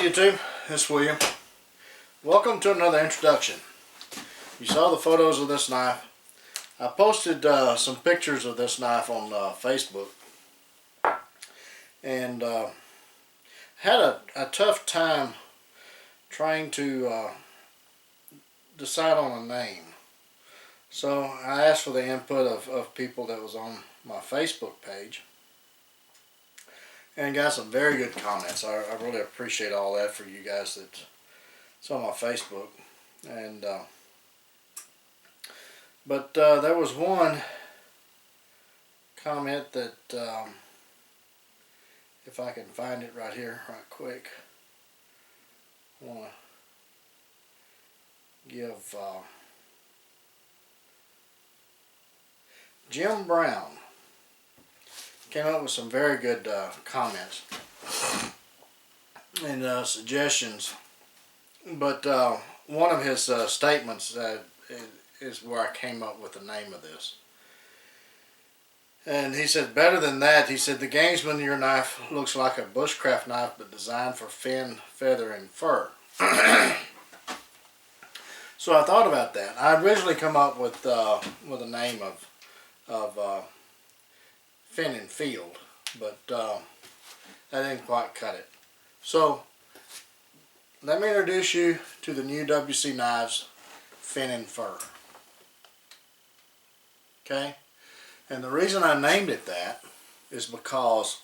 Hello YouTube, it's William. Welcome to another introduction. You saw the photos of this knife. I posted some pictures of this knife on Facebook, and had a tough time trying to decide on a name. So I asked for the input of people that was on my Facebook page, and got some very good comments. I really appreciate all that for you guys that's on my Facebook. And but there was one comment that if I can find it right here right quick, I want to give Jim Brown came up with some very good comments and suggestions, but one of his statements is where I came up with the name of this. And he said, better than that, he said, the gamesman in your knife looks like a bushcraft knife but designed for fin, feather, and fur. So I thought about that. I originally come up with a name of Fin and Field, but that didn't quite cut it. So let me introduce you to the new WC Knives Fin and Fur. Okay, and the reason I named it that is because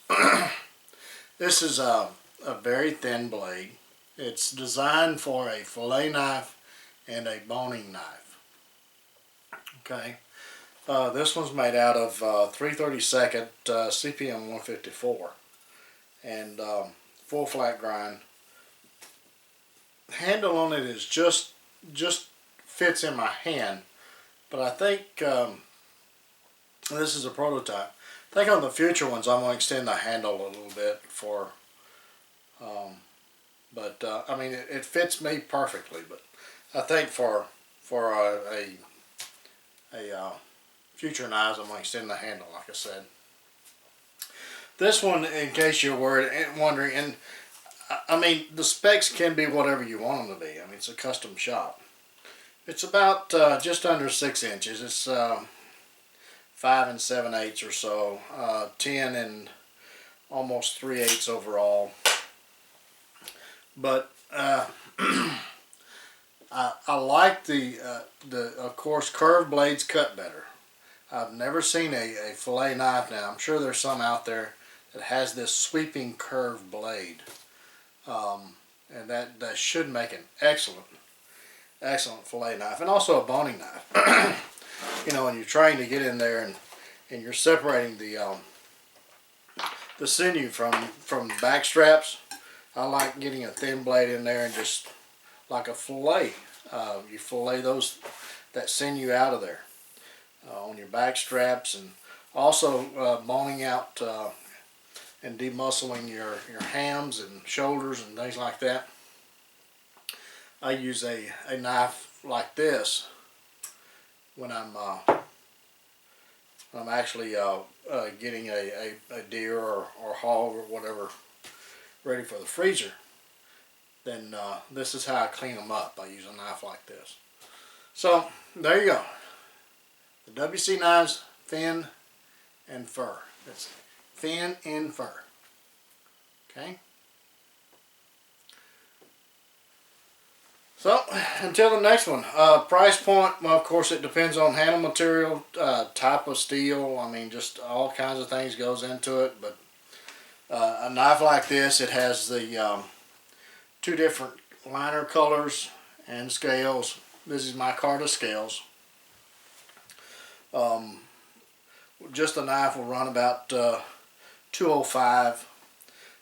this is a very thin blade. It's designed for a fillet knife and a boning knife. Okay. This one's made out of 3/32 CPM 154 and full flat grind. Handle on it is just fits in my hand, but I think this is a prototype. I think on the future ones I'm going to extend the handle a little bit for, I mean it fits me perfectly. But I think for a future knives, I'm going to extend the handle, like I said. This one, in case you're wondering, and I mean, the specs can be whatever you want them to be. I mean, it's a custom shop. It's about just under 6 inches. It's 5 7/8 or so, 10 and almost 3/8 overall. But I like the of course curved blades cut better. I've never seen a fillet knife. Now I'm sure there's some out there that has this sweeping curved blade, and that should make an excellent fillet knife, and also a boning knife. You know, when you're trying to get in there and you're separating the sinew from the back straps, I like getting a thin blade in there and just like a fillet. You fillet that sinew out of there on your back straps, and also boning out and demuscling your hams and shoulders and things like that. I use a knife like this when I'm actually getting a deer or hog or whatever ready for the freezer. Then this is how I clean them up. I use a knife like this. So there you go. The WC Knives Fin and Fur. That's Fin and Fur. Okay. So until the next one. Price point. Well, of course, it depends on handle material, type of steel. I mean, just all kinds of things goes into it. But a knife like this, it has the 2 different liner colors and scales. This is my Carta scales. Just a knife will run about 205.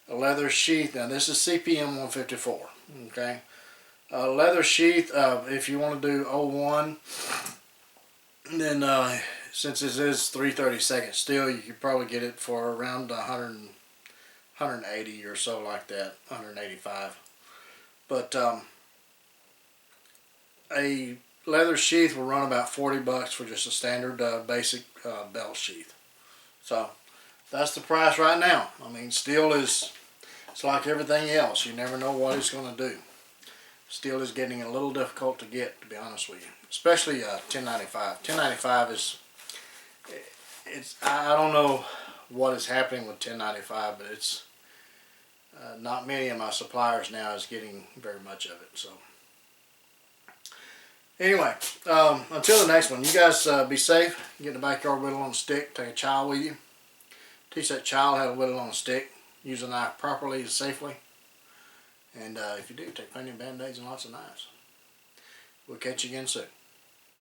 A leather sheath. Now this is CPM 154. Okay. Leather sheath. If you want to do 01, then since this is 3/32 steel, you could probably get it for around 180 or so, like that, 185. But a leather sheath will run about $40 for just a standard basic belt sheath. So that's the price right now. I mean, steel is it's like everything else. You never know what it's going to do. Steel is getting a little difficult to get, to be honest with you. Especially 1095. 1095 is, I don't know what is happening with 1095, but it's not many of my suppliers now is getting very much of it. So anyway, until the next one, you guys be safe. Get in the backyard, whittle on a stick. Take a child with you. Teach that child how to whittle on a stick. Use a knife properly and safely. And if you do, take plenty of Band-Aids and lots of knives. We'll catch you again soon.